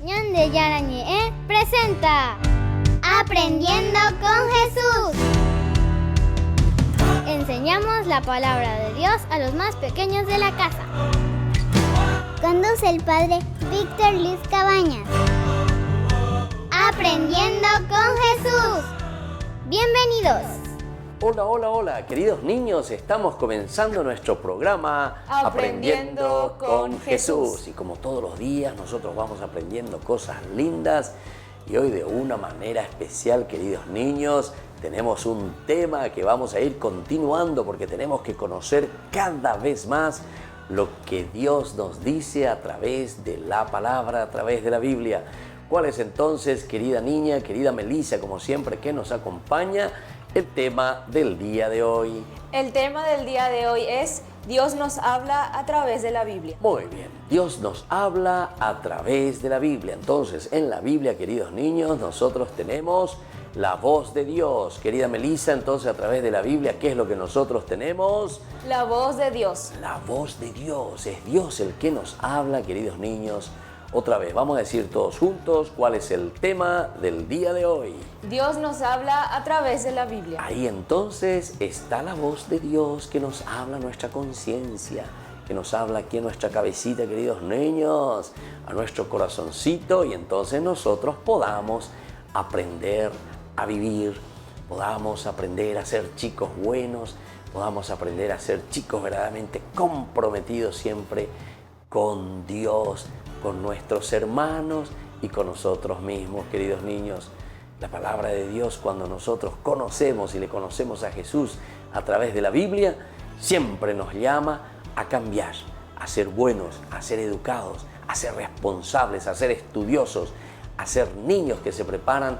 Ñan de Yarañe presenta Aprendiendo con Jesús. Enseñamos la palabra de Dios a los más pequeños de la casa. Conduce el padre Víctor Luis Cabañas. Aprendiendo con Jesús. Bienvenidos. Hola, queridos niños, estamos comenzando nuestro programa Aprendiendo con Jesús. Y como todos los días, nosotros vamos aprendiendo cosas lindas y hoy de una manera especial, queridos niños, tenemos un tema que vamos a ir continuando porque tenemos que conocer cada vez más lo que Dios nos dice a través de la palabra, a través de la Biblia. ¿Cuál es entonces, querida niña, querida Melissa, como siempre, que nos acompaña, el tema del día de hoy? El tema del día de hoy es Dios nos habla a través de la Biblia. Muy bien, Dios nos habla a través de la Biblia. Entonces, en la Biblia, queridos niños, nosotros tenemos la voz de Dios. Querida Melissa, entonces a través de la Biblia, ¿qué es lo que nosotros tenemos? La voz de Dios. La voz de Dios. Es Dios el que nos habla, queridos niños. Otra vez, vamos a decir todos juntos cuál es el tema del día de hoy. Dios nos habla a través de la Biblia. Ahí entonces está la voz de Dios que nos habla a nuestra conciencia, que nos habla aquí en nuestra cabecita, queridos niños, a nuestro corazoncito, y entonces nosotros podamos aprender a vivir, podamos aprender a ser chicos buenos, podamos aprender a ser chicos verdaderamente comprometidos siempre con Dios, con nuestros hermanos y con nosotros mismos, queridos niños. La palabra de Dios, cuando nosotros conocemos y le conocemos a Jesús a través de la Biblia, siempre nos llama a cambiar, a ser buenos, a ser educados, a ser responsables, a ser estudiosos, a ser niños que se preparan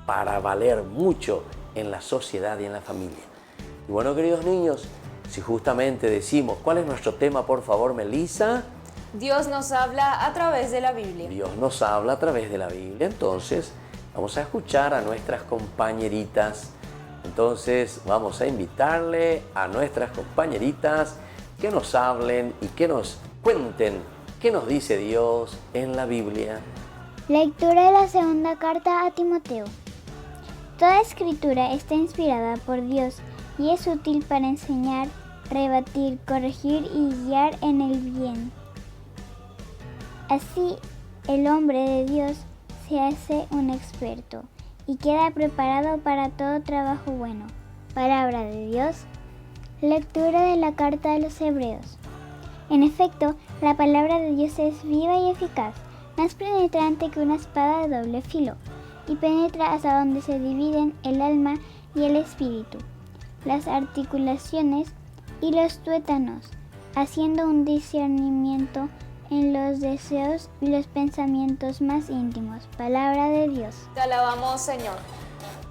para valer mucho en la sociedad y en la familia. Y bueno, queridos niños, si justamente decimos, ¿cuál es nuestro tema, por favor, Melissa? Dios nos habla a través de la Biblia. Dios nos habla a través de la Biblia. Entonces, vamos a escuchar a nuestras compañeritas. Entonces, vamos a invitarle a nuestras compañeritas que nos hablen y que nos cuenten qué nos dice Dios en la Biblia. Lectura de la segunda carta a Timoteo. Toda escritura está inspirada por Dios y es útil para enseñar, rebatir, corregir y guiar en el bien. Así, el hombre de Dios se hace un experto y queda preparado para todo trabajo bueno. Palabra de Dios. Lectura de la carta de los Hebreos. En efecto, la palabra de Dios es viva y eficaz, más penetrante que una espada de doble filo, y penetra hasta donde se dividen el alma y el espíritu, las articulaciones y los tuétanos, haciendo un discernimiento en los deseos y los pensamientos más íntimos. Palabra de Dios. Te alabamos, Señor.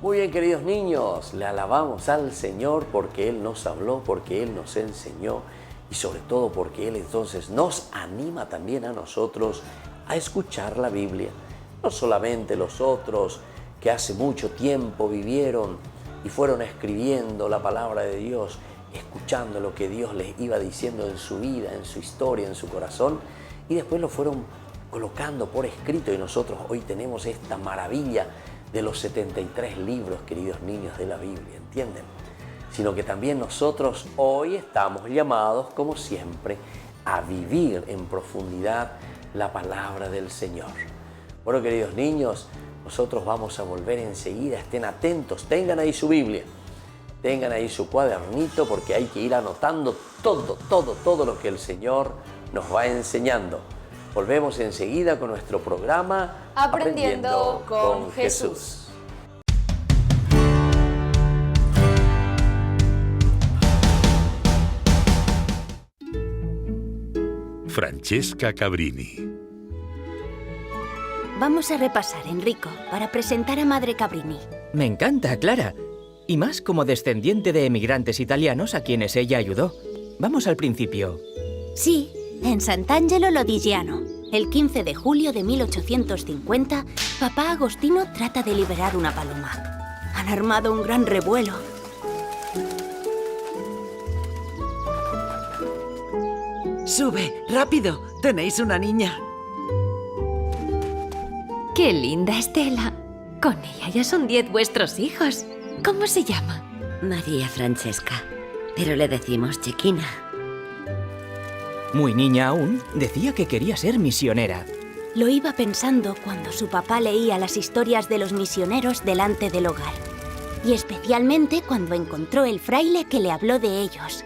Muy bien, queridos niños, le alabamos al Señor porque Él nos habló, porque Él nos enseñó y sobre todo porque Él entonces nos anima también a nosotros a escuchar la Biblia. No solamente los otros que hace mucho tiempo vivieron y fueron escribiendo la palabra de Dios, escuchando lo que Dios les iba diciendo en su vida, en su historia, en su corazón, y después lo fueron colocando por escrito y nosotros hoy tenemos esta maravilla de los 73 libros, queridos niños, de la Biblia, ¿entienden? Sino que también nosotros hoy estamos llamados, como siempre, a vivir en profundidad la palabra del Señor. Bueno, queridos niños, nosotros vamos a volver enseguida, estén atentos, tengan ahí su Biblia, tengan ahí su cuadernito porque hay que ir anotando todo lo que el Señor nos va enseñando. Volvemos enseguida con nuestro programa Aprendiendo con Jesús. Francesca Cabrini. Vamos a repasar, Enrico, para presentar a Madre Cabrini. Me encanta, Clara. Y más como descendiente de emigrantes italianos a quienes ella ayudó. Vamos al principio. Sí, en Sant'Angelo Lodigiano. El 15 de julio de 1850, papá Agostino trata de liberar una paloma. Han armado un gran revuelo. Sube, rápido, tenéis una niña. ¡Qué linda Estela! Con ella ya son 10 vuestros hijos. ¿Cómo se llama? María Francesca, pero le decimos Chequina. Muy niña aún, decía que quería ser misionera. Lo iba pensando cuando su papá leía las historias de los misioneros delante del hogar. Y especialmente cuando encontró el fraile que le habló de ellos.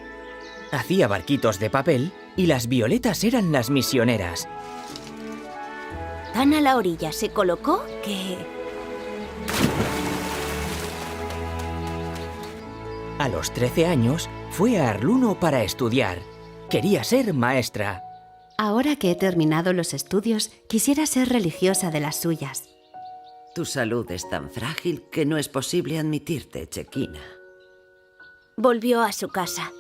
Hacía barquitos de papel y las violetas eran las misioneras. Tan a la orilla se colocó que... A los 13 años fue a Arluno para estudiar. Quería ser maestra. Ahora que he terminado los estudios, quisiera ser religiosa de las suyas. Tu salud es tan frágil que no es posible admitirte, Chequina. Volvió a su casa.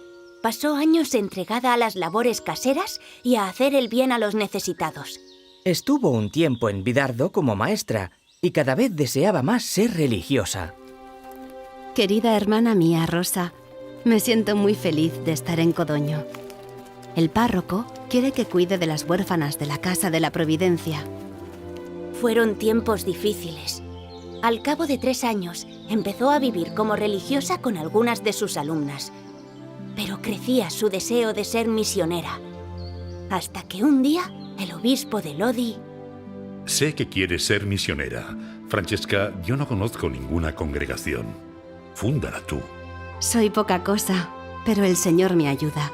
Pasó años entregada a las labores caseras y a hacer el bien a los necesitados. Estuvo un tiempo en Bidardo como maestra y cada vez deseaba más ser religiosa. Querida hermana mía, Rosa, me siento muy feliz de estar en Codoño. El párroco quiere que cuide de las huérfanas de la Casa de la Providencia. Fueron tiempos difíciles. Al cabo de 3 años, empezó a vivir como religiosa con algunas de sus alumnas. Pero crecía su deseo de ser misionera. Hasta que un día, el obispo de Lodi... Sé que quieres ser misionera. Francesca, yo no conozco ninguna congregación. Fúndala tú. Soy poca cosa, pero el Señor me ayuda.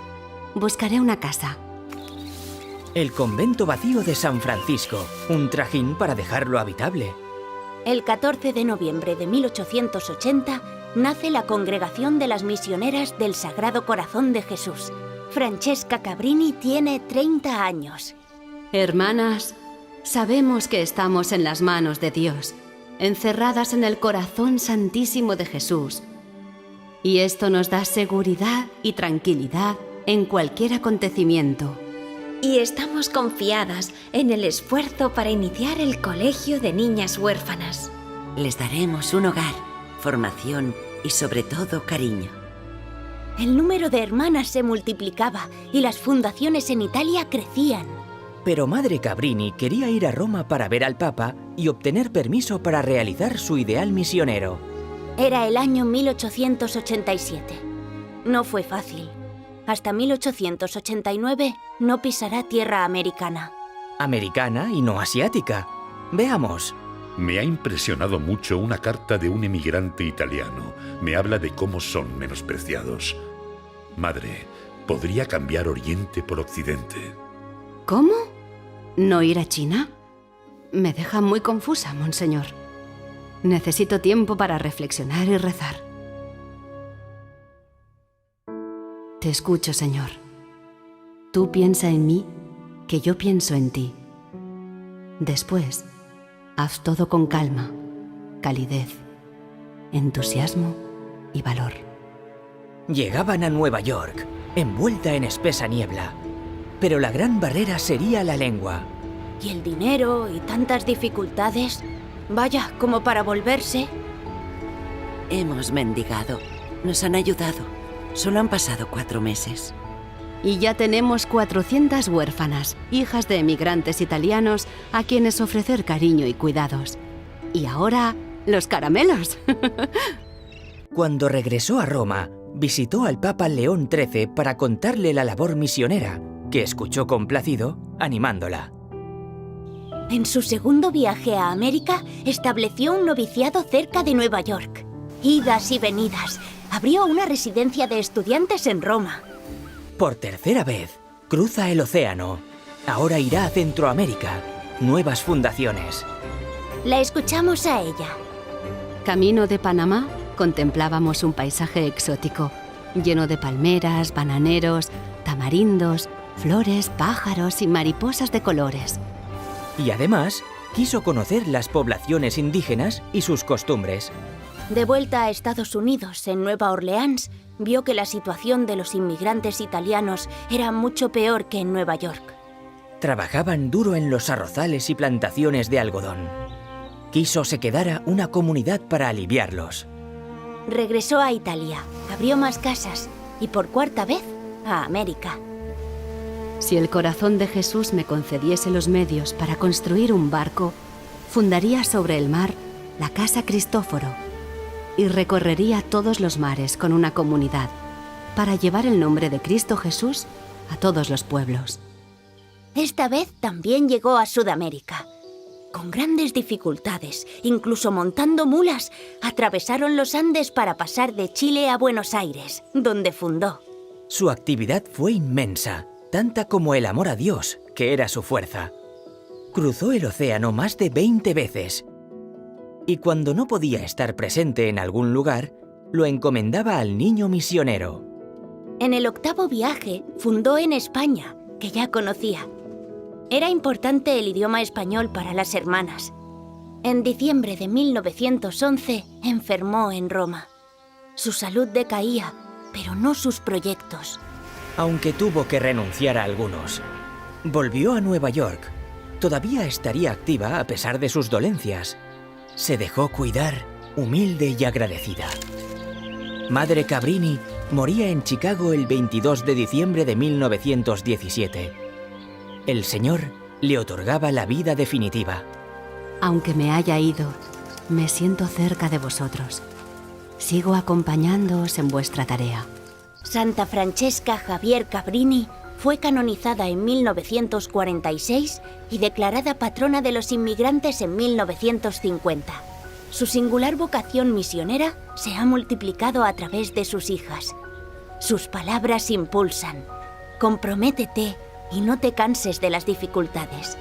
Buscaré una casa. El convento vacío de San Francisco, un trajín para dejarlo habitable. El 14 de noviembre de 1880 nace la Congregación de las Misioneras del Sagrado Corazón de Jesús. Francesca Cabrini tiene 30 años. Hermanas, sabemos que estamos en las manos de Dios, encerradas en el corazón santísimo de Jesús. Y esto nos da seguridad y tranquilidad en cualquier acontecimiento. Y estamos confiadas en el esfuerzo para iniciar el colegio de niñas huérfanas. Les daremos un hogar, formación y sobre todo cariño. El número de hermanas se multiplicaba y las fundaciones en Italia crecían. Pero Madre Cabrini quería ir a Roma para ver al Papa y obtener permiso para realizar su ideal misionero. Era el año 1887. No fue fácil. Hasta 1889 no pisará tierra americana. Americana y no asiática. Veamos. Me ha impresionado mucho una carta de un emigrante italiano. Me habla de cómo son menospreciados. Madre, ¿podría cambiar Oriente por Occidente? ¿Cómo? ¿No ir a China? Me deja muy confusa, monseñor. Necesito tiempo para reflexionar y rezar. Te escucho, Señor. Tú piensa en mí, que yo pienso en ti. Después, haz todo con calma, calidez, entusiasmo y valor. Llegaban a Nueva York, envuelta en espesa niebla. Pero la gran barrera sería la lengua. Y el dinero y tantas dificultades, vaya, como para volverse. Hemos mendigado. Nos han ayudado. Solo han pasado 4 meses. Y ya tenemos 400 huérfanas, hijas de emigrantes italianos, a quienes ofrecer cariño y cuidados. Y ahora, los caramelos. Cuando regresó a Roma, visitó al Papa León XIII para contarle la labor misionera, que escuchó complacido, animándola. En su segundo viaje a América, estableció un noviciado cerca de Nueva York. Idas y venidas. Abrió una residencia de estudiantes en Roma. Por tercera vez, cruza el océano. Ahora irá a Centroamérica. Nuevas fundaciones. La escuchamos a ella. Camino de Panamá, contemplábamos un paisaje exótico, lleno de palmeras, bananeros, tamarindos, flores, pájaros y mariposas de colores. Y además, quiso conocer las poblaciones indígenas y sus costumbres. De vuelta a Estados Unidos, en Nueva Orleans, vio que la situación de los inmigrantes italianos era mucho peor que en Nueva York. Trabajaban duro en los arrozales y plantaciones de algodón. Quiso se quedara una comunidad para aliviarlos. Regresó a Italia, abrió más casas y por 4ª vez a América. Si el corazón de Jesús me concediese los medios para construir un barco, fundaría sobre el mar la Casa Cristóforo y recorrería todos los mares con una comunidad para llevar el nombre de Cristo Jesús a todos los pueblos. Esta vez también llegó a Sudamérica. Con grandes dificultades, incluso montando mulas, atravesaron los Andes para pasar de Chile a Buenos Aires, donde fundó. Su actividad fue inmensa, tanta como el amor a Dios, que era su fuerza. Cruzó el océano más de 20 veces. Y cuando no podía estar presente en algún lugar, lo encomendaba al niño misionero. En el 8º viaje fundó en España, que ya conocía. Era importante el idioma español para las hermanas. En diciembre de 1911 enfermó en Roma. Su salud decaía, pero no sus proyectos. Aunque tuvo que renunciar a algunos. Volvió a Nueva York. Todavía estaría activa a pesar de sus dolencias. Se dejó cuidar, humilde y agradecida. Madre Cabrini moría en Chicago el 22 de diciembre de 1917. El Señor le otorgaba la vida definitiva. Aunque me haya ido, me siento cerca de vosotros. Sigo acompañándoos en vuestra tarea. Santa Francesca Javier Cabrini fue canonizada en 1946 y declarada patrona de los inmigrantes en 1950. Su singular vocación misionera se ha multiplicado a través de sus hijas. Sus palabras impulsan. Comprométete y no te canses de las dificultades.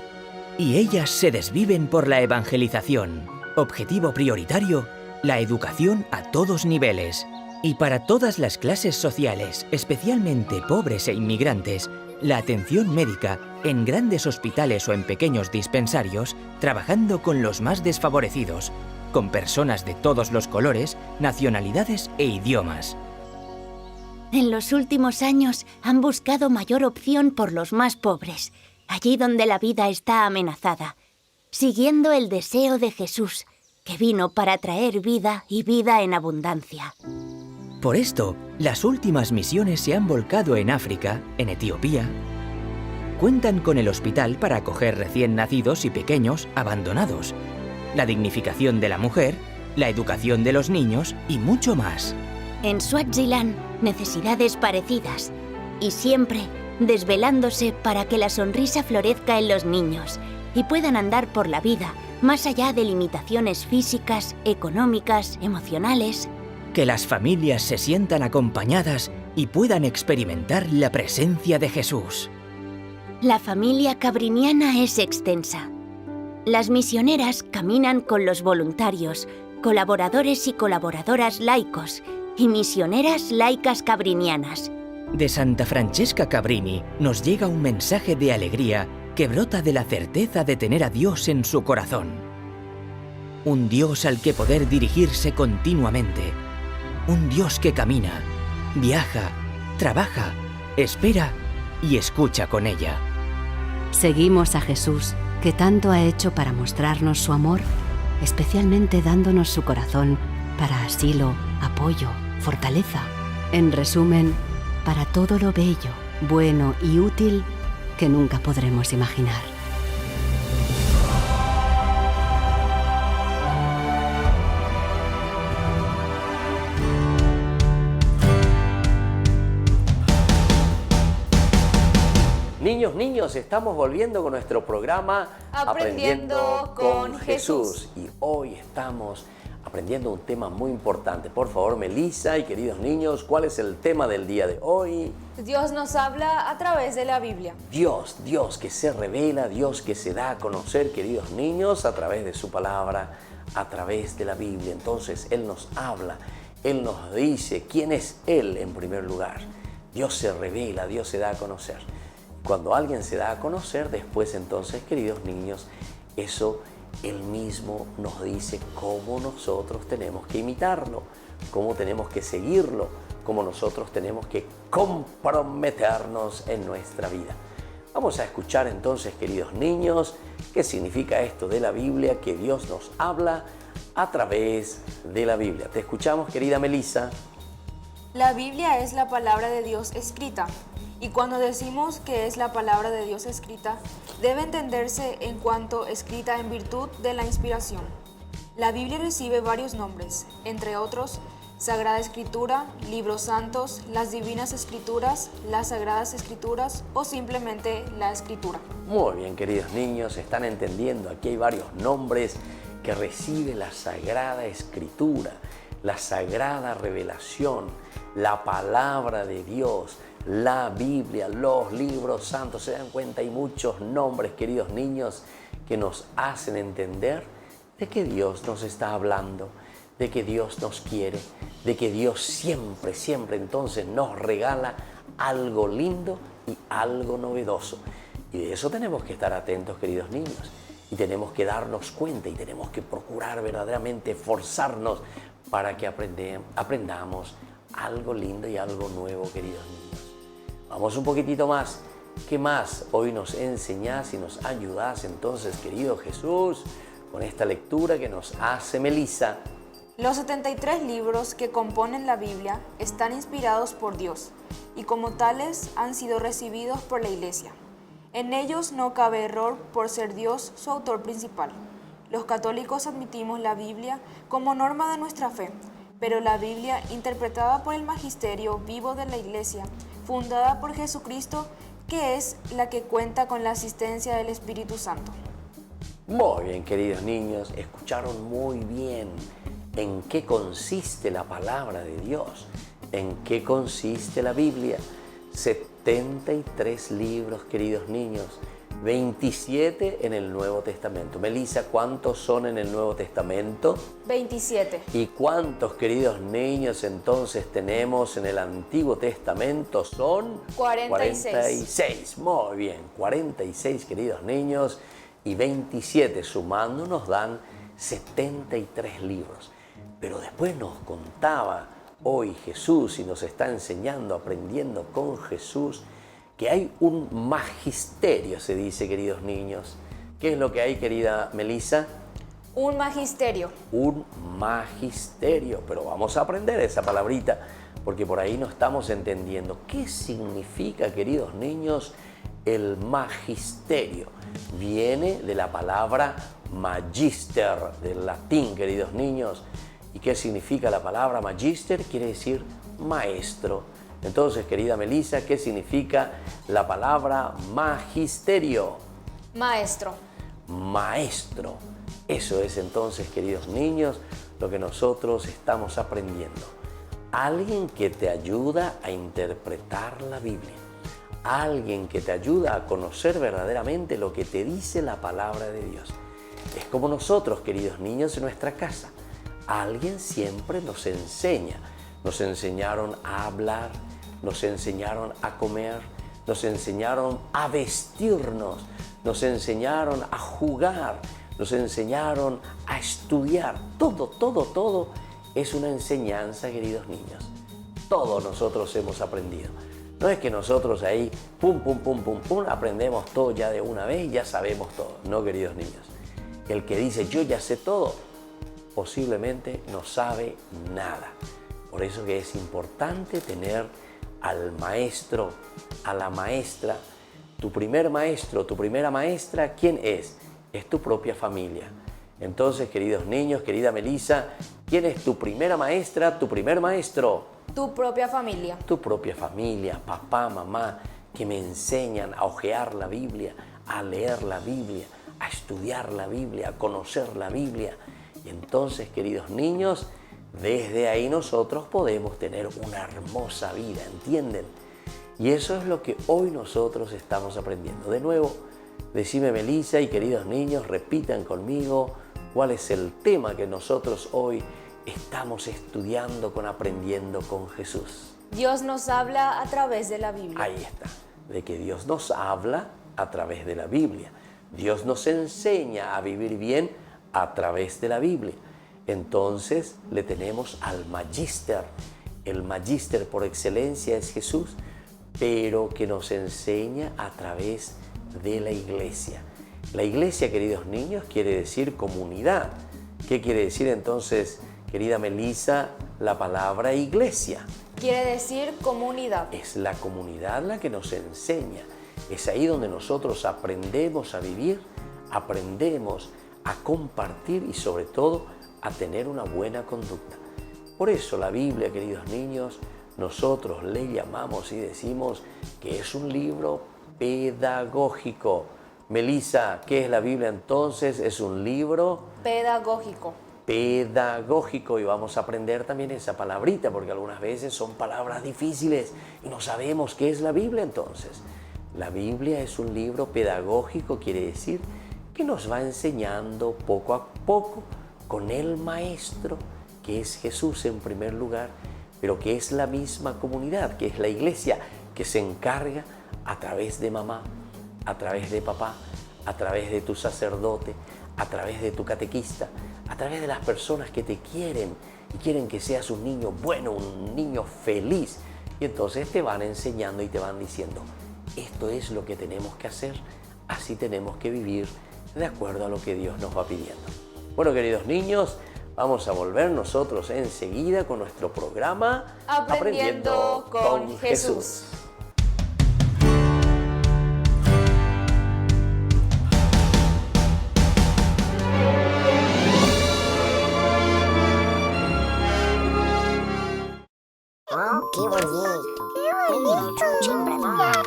Y ellas se desviven por la evangelización. Objetivo prioritario, la educación a todos niveles. Y para todas las clases sociales, especialmente pobres e inmigrantes, la atención médica en grandes hospitales o en pequeños dispensarios, trabajando con los más desfavorecidos, con personas de todos los colores, nacionalidades e idiomas. En los últimos años han buscado mayor opción por los más pobres, allí donde la vida está amenazada, siguiendo el deseo de Jesús, que vino para traer vida y vida en abundancia. Por esto, las últimas misiones se han volcado en África, en Etiopía. Cuentan con el hospital para acoger recién nacidos y pequeños abandonados, la dignificación de la mujer, la educación de los niños y mucho más. En Swaziland, necesidades parecidas, y siempre desvelándose para que la sonrisa florezca en los niños y puedan andar por la vida más allá de limitaciones físicas, económicas, emocionales. Que las familias se sientan acompañadas y puedan experimentar la presencia de Jesús. La familia cabriniana es extensa. Las misioneras caminan con los voluntarios, colaboradores y colaboradoras laicos, y misioneras laicas cabrinianas. De Santa Francesca Cabrini nos llega un mensaje de alegría que brota de la certeza de tener a Dios en su corazón. Un Dios al que poder dirigirse continuamente. Un Dios que camina, viaja, trabaja, espera y escucha con ella. Seguimos a Jesús, que tanto ha hecho para mostrarnos su amor, especialmente dándonos su corazón para asilo, apoyo, fortaleza. En resumen, para todo lo bello, bueno y útil que nunca podremos imaginar. Niños, estamos volviendo con nuestro programa Aprendiendo con Jesús. Y hoy estamos aprendiendo un tema muy importante. Por favor, Melissa y queridos niños, ¿cuál es el tema del día de hoy? Dios nos habla a través de la Biblia. Dios que se revela, Dios que se da a conocer, queridos niños, a través de su palabra, a través de la Biblia. Entonces, Él nos habla, Él nos dice quién es Él en primer lugar. Dios se revela, Dios se da a conocer. Cuando alguien se da a conocer, después entonces, queridos niños, eso Él mismo nos dice cómo nosotros tenemos que imitarlo, cómo tenemos que seguirlo, cómo nosotros tenemos que comprometernos en nuestra vida. Vamos a escuchar entonces, queridos niños, qué significa esto de la Biblia, que Dios nos habla a través de la Biblia. Te escuchamos, querida Melissa. La Biblia es la palabra de Dios escrita. Y cuando decimos que es la palabra de Dios escrita, debe entenderse en cuanto escrita en virtud de la inspiración. La Biblia recibe varios nombres, entre otros, Sagrada Escritura, Libros Santos, las Divinas Escrituras, las Sagradas Escrituras o simplemente la Escritura. Muy bien, queridos niños, están entendiendo, aquí hay varios nombres que recibe la Sagrada Escritura, la Sagrada Revelación, la Palabra de Dios, la Biblia, los libros santos. Se dan cuenta, hay muchos nombres, queridos niños, que nos hacen entender de que Dios nos está hablando, de que Dios nos quiere, de que Dios siempre, siempre entonces nos regala algo lindo y algo novedoso. Y de eso tenemos que estar atentos, queridos niños, y tenemos que darnos cuenta y tenemos que procurar verdaderamente esforzarnos para que aprendamos algo lindo y algo nuevo, queridos niños. Vamos un poquitito más. ¿Qué más hoy nos enseñás y nos ayudás entonces, querido Jesús, con esta lectura que nos hace Melissa? Los 73 libros que componen la Biblia están inspirados por Dios y como tales han sido recibidos por la Iglesia. En ellos no cabe error por ser Dios su autor principal. Los católicos admitimos la Biblia como norma de nuestra fe, pero la Biblia, interpretada por el magisterio vivo de la Iglesia, fundada por Jesucristo, que es la que cuenta con la asistencia del Espíritu Santo. Muy bien, queridos niños, escucharon muy bien en qué consiste la palabra de Dios, en qué consiste la Biblia. 73 libros, queridos niños, 27 en el Nuevo Testamento. Melissa, ¿cuántos son en el Nuevo Testamento? 27. ¿Y cuántos, queridos niños, entonces tenemos en el Antiguo Testamento? Son 46. 46. Muy bien, 46, queridos niños, y 27 sumando nos dan 73 libros. Pero después nos contaba hoy Jesús y nos está enseñando, aprendiendo con Jesús, que hay un magisterio, se dice, queridos niños. ¿Qué es lo que hay, querida Melissa? Un magisterio. Un magisterio, pero vamos a aprender esa palabrita, porque por ahí no estamos entendiendo. ¿Qué significa, queridos niños, el magisterio? Viene de la palabra magister, del latín, queridos niños. ¿Y qué significa la palabra magister? Quiere decir maestro. Entonces, querida Melissa, ¿qué significa la palabra magisterio? Maestro. Maestro. Eso es entonces, queridos niños, lo que nosotros estamos aprendiendo. Alguien que te ayuda a interpretar la Biblia. Alguien que te ayuda a conocer verdaderamente lo que te dice la palabra de Dios. Es como nosotros, queridos niños, en nuestra casa. Alguien siempre nos enseña. Nos enseñaron a hablar, nos enseñaron a comer, nos enseñaron a vestirnos, nos enseñaron a jugar, nos enseñaron a estudiar. Todo es una enseñanza, queridos niños. Todos nosotros hemos aprendido. No es que nosotros ahí, pum, aprendemos todo ya de una vez y ya sabemos todo. No, queridos niños. El que dice yo ya sé todo, posiblemente no sabe nada. Por eso que es importante tener al maestro, a la maestra. Tu primer maestro, tu primera maestra, ¿quién es? Es tu propia familia. Entonces, queridos niños, querida Melissa, ¿quién es tu primera maestra, tu primer maestro? Tu propia familia. Tu propia familia, papá, mamá, que me enseñan a hojear la Biblia, a leer la Biblia, a estudiar la Biblia, a conocer la Biblia. Y entonces, queridos niños, desde ahí nosotros podemos tener una hermosa vida, ¿entienden? Y eso es lo que hoy nosotros estamos aprendiendo. De nuevo, decime Melissa y queridos niños, repitan conmigo cuál es el tema que nosotros hoy estamos estudiando Aprendiendo con Jesús. Dios nos habla a través de la Biblia. Ahí está, de que Dios nos habla a través de la Biblia. Dios nos enseña a vivir bien a través de la Biblia. Entonces le tenemos al magíster. El magíster por excelencia es Jesús, pero que nos enseña a través de la iglesia. La iglesia, queridos niños, quiere decir comunidad. ¿Qué quiere decir entonces, querida Melissa, la palabra iglesia? quiere decir comunidad. Es la comunidad la que nos enseña. Es ahí donde nosotros aprendemos a vivir, aprendemos a compartir y sobre todo a tener una buena conducta. Por eso la Biblia, queridos niños, nosotros le llamamos y decimos que es un libro pedagógico. Melissa, ¿qué es la Biblia entonces? Es un libro Pedagógico. Pedagógico, y vamos a aprender también esa palabrita porque algunas veces son palabras difíciles y no sabemos qué es la Biblia entonces. La Biblia es un libro pedagógico, quiere decir que nos va enseñando poco a poco con el maestro, que es Jesús en primer lugar, pero que es la misma comunidad, que es la iglesia, que se encarga a través de mamá, a través de papá, a través de tu sacerdote, a través de tu catequista, a través de las personas que te quieren y quieren que seas un niño bueno, un niño feliz. Y entonces te van enseñando y te van diciendo, esto es lo que tenemos que hacer, así tenemos que vivir de acuerdo a lo que Dios nos va pidiendo. Bueno, queridos niños, vamos a volver nosotros enseguida con nuestro programa Aprendiendo con Jesús. ¡Qué bonito! ¡Es un sembrador!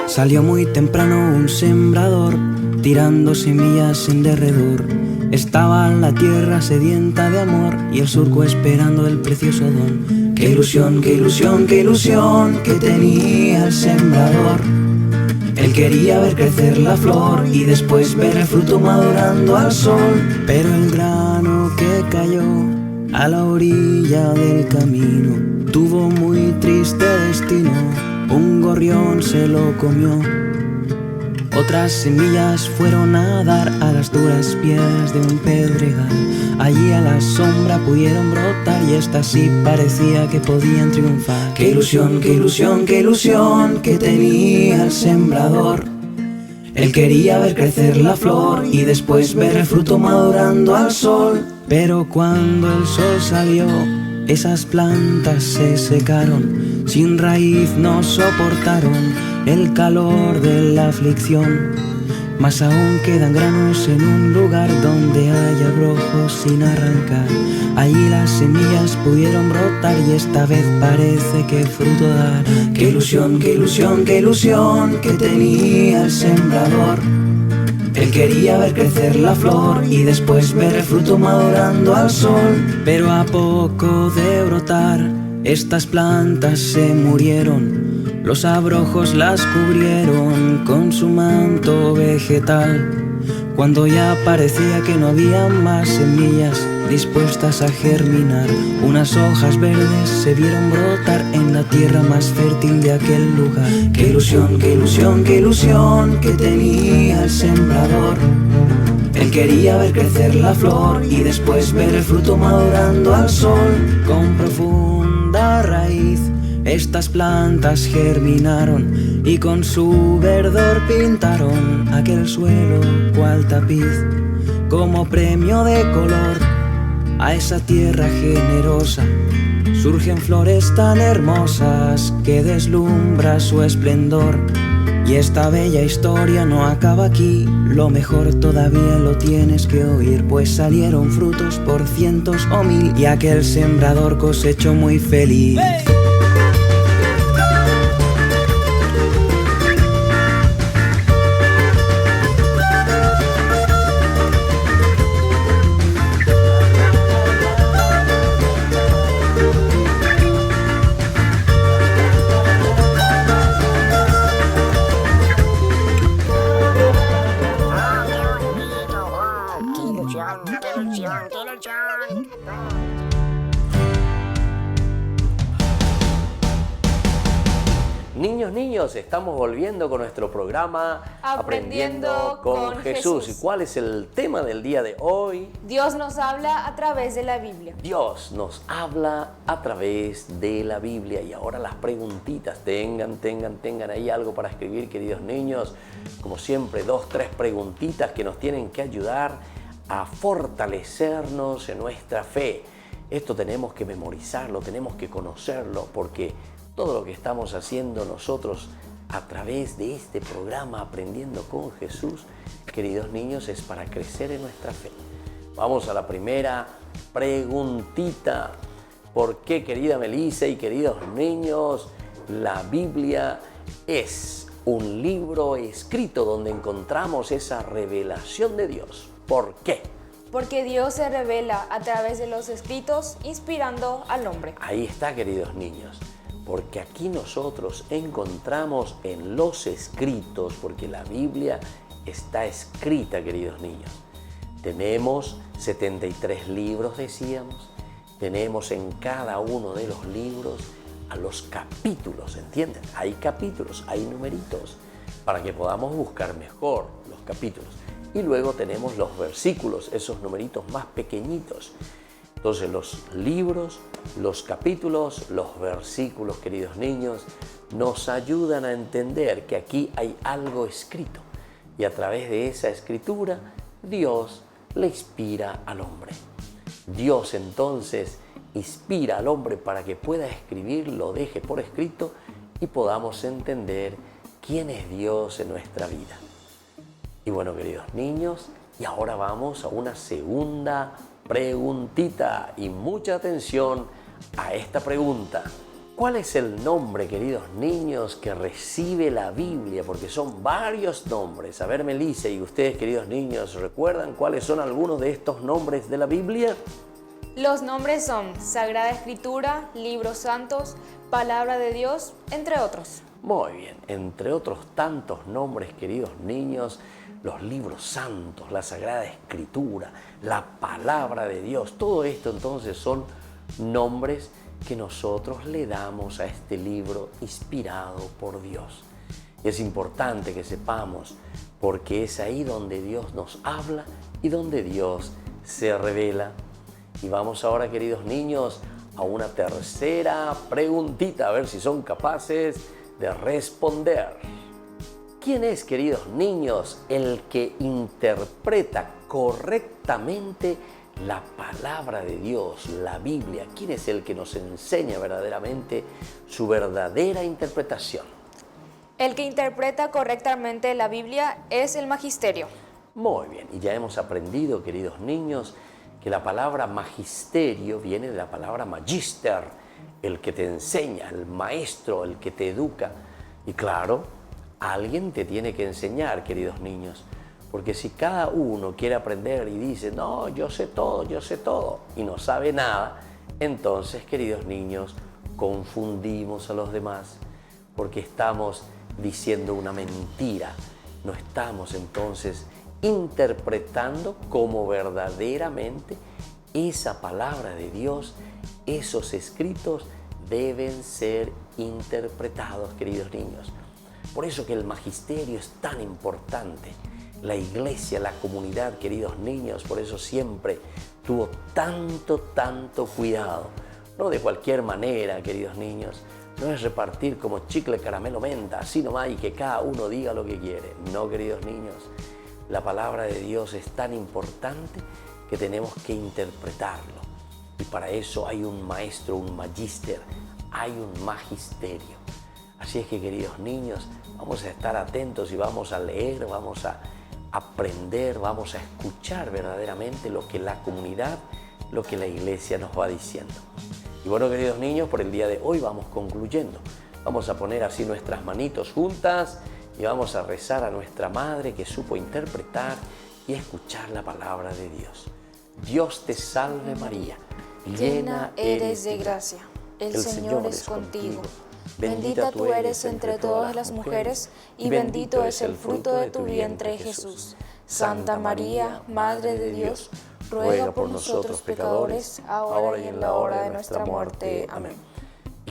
Salió muy temprano un sembrador, tirando semillas en derredor. Estaba la tierra sedienta de amor y el surco esperando el precioso don. Qué ilusión, qué ilusión, qué ilusión que tenía el sembrador. Él quería ver crecer la flor y después ver el fruto madurando al sol. Pero el grano que cayó a la orilla del camino tuvo muy triste destino. Un gorrión se lo comió. Otras semillas fueron a dar a las duras piedras de un pedregal. Allí a la sombra pudieron brotar y estas sí parecía que podían triunfar. Qué ilusión, qué ilusión, qué ilusión que tenía el sembrador. Él quería ver crecer la flor y después ver el fruto madurando al sol. Pero cuando el sol salió, esas plantas se secaron. Sin raíz no soportaron el calor de la aflicción. Mas aún quedan granos en un lugar donde hay abrojos sin arrancar. Allí las semillas pudieron brotar y esta vez parece que fruto dará. Qué ilusión, qué ilusión, qué ilusión que tenía el sembrador. Él quería ver crecer la flor y después ver el fruto madurando al sol. Pero a poco de brotar, estas plantas se murieron. Los abrojos las cubrieron con su manto vegetal. Cuando ya parecía que no había más semillas dispuestas a germinar, unas hojas verdes se vieron brotar en la tierra más fértil de aquel lugar. Qué ilusión, qué ilusión, qué ilusión que tenía el sembrador. Él quería ver crecer la flor y después ver el fruto madurando al sol. Con profunda raíz estas plantas germinaron y con su verdor pintaron aquel suelo cual tapiz. Como premio de color a esa tierra generosa surgen flores tan hermosas que deslumbra su esplendor. Y esta bella historia no acaba aquí, lo mejor todavía lo tienes que oír, pues salieron frutos por cientos o mil y aquel sembrador cosechó muy feliz. ¡Hey! Niños, estamos volviendo con nuestro programa Aprendiendo con Jesús. ¿Y cuál es el tema del día de hoy? Dios nos habla a través de la Biblia. Dios nos habla a través de la Biblia. Y ahora las preguntitas. Tengan ahí algo para escribir, queridos niños. Como siempre, 2, 3 preguntitas que nos tienen que ayudar a fortalecernos en nuestra fe. Esto tenemos que memorizarlo, tenemos que conocerlo, porque todo lo que estamos haciendo nosotros a través de este programa Aprendiendo con Jesús, queridos niños, es para crecer en nuestra fe. Vamos a la primera preguntita. ¿Por qué, querida Melissa y queridos niños, la Biblia es un libro escrito donde encontramos esa revelación de Dios? ¿Por qué? Porque Dios se revela a través de los escritos, inspirando al hombre. Ahí está, queridos niños. Porque aquí nosotros encontramos en los escritos, porque la Biblia está escrita, queridos niños. Tenemos 73 libros, decíamos. Tenemos en cada uno de los libros a los capítulos, ¿entienden? Hay capítulos, hay numeritos, para que podamos buscar mejor los capítulos. Y luego tenemos los versículos, esos numeritos más pequeñitos. Entonces los libros, los capítulos, los versículos, queridos niños, nos ayudan a entender que aquí hay algo escrito. Y a través de esa escritura, Dios le inspira al hombre. Dios entonces inspira al hombre para que pueda escribir, lo deje por escrito y podamos entender quién es Dios en nuestra vida. Y bueno, queridos niños, y ahora vamos a una segunda preguntita y mucha atención a esta pregunta. ¿Cuál es el nombre, queridos niños, que recibe la Biblia? Porque son varios nombres. A ver, Melissa y ustedes, queridos niños, ¿recuerdan cuáles son algunos de estos nombres de la Biblia? Los nombres son Sagrada Escritura, Libros Santos, Palabra de Dios, entre otros. Muy bien, entre otros tantos nombres, queridos niños, los libros santos, la Sagrada Escritura, la Palabra de Dios, todo esto entonces son nombres que nosotros le damos a este libro inspirado por Dios. Y es importante que sepamos, porque es ahí donde Dios nos habla y donde Dios se revela. Y vamos ahora, queridos niños, a una tercera preguntita, a ver si son capaces de responder. ¿Quién es, queridos niños, el que interpreta correctamente la palabra de Dios, la Biblia? ¿Quién es el que nos enseña verdaderamente su verdadera interpretación? El que interpreta correctamente la Biblia es el magisterio. Muy bien, y ya hemos aprendido, queridos niños, que la palabra magisterio viene de la palabra magister, el que te enseña, el maestro, el que te educa. Y claro, alguien te tiene que enseñar, queridos niños, porque si cada uno quiere aprender y dice, no, yo sé todo, y no sabe nada, entonces, queridos niños, confundimos a los demás, porque estamos diciendo una mentira, no estamos entonces interpretando como verdaderamente esa palabra de Dios, esos escritos deben ser interpretados, queridos niños. Por eso que el magisterio es tan importante. La iglesia, la comunidad, queridos niños, por eso siempre tuvo tanto cuidado. No de cualquier manera, queridos niños. No es repartir como chicle, caramelo, menta, así nomás y que cada uno diga lo que quiere. No, queridos niños. La palabra de Dios es tan importante que tenemos que interpretarlo. Y para eso hay un maestro, un magíster, hay un magisterio. Así es que, queridos niños, vamos a estar atentos y vamos a leer, vamos a aprender, vamos a escuchar verdaderamente lo que la comunidad, lo que la iglesia nos va diciendo. Y bueno, queridos niños, por el día de hoy vamos concluyendo. Vamos a poner así nuestras manitos juntas y vamos a rezar a nuestra Madre que supo interpretar y escuchar la palabra de Dios. Dios te salve María, llena eres de gracia. El Señor es contigo. Bendita tú eres entre todas las mujeres y bendito es el fruto de tu vientre, Jesús. Santa María, Madre de Dios, ruega por nosotros pecadores, ahora y en la hora de nuestra muerte. Amén.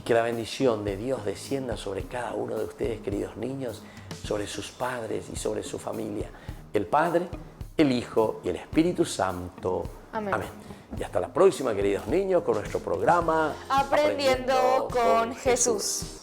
que la bendición de Dios descienda sobre cada uno de ustedes, queridos niños, sobre sus padres y sobre su familia. El Padre, el Hijo y el Espíritu Santo. Amén. Amén. Y hasta la próxima, queridos niños, con nuestro programa Aprendiendo con Jesús.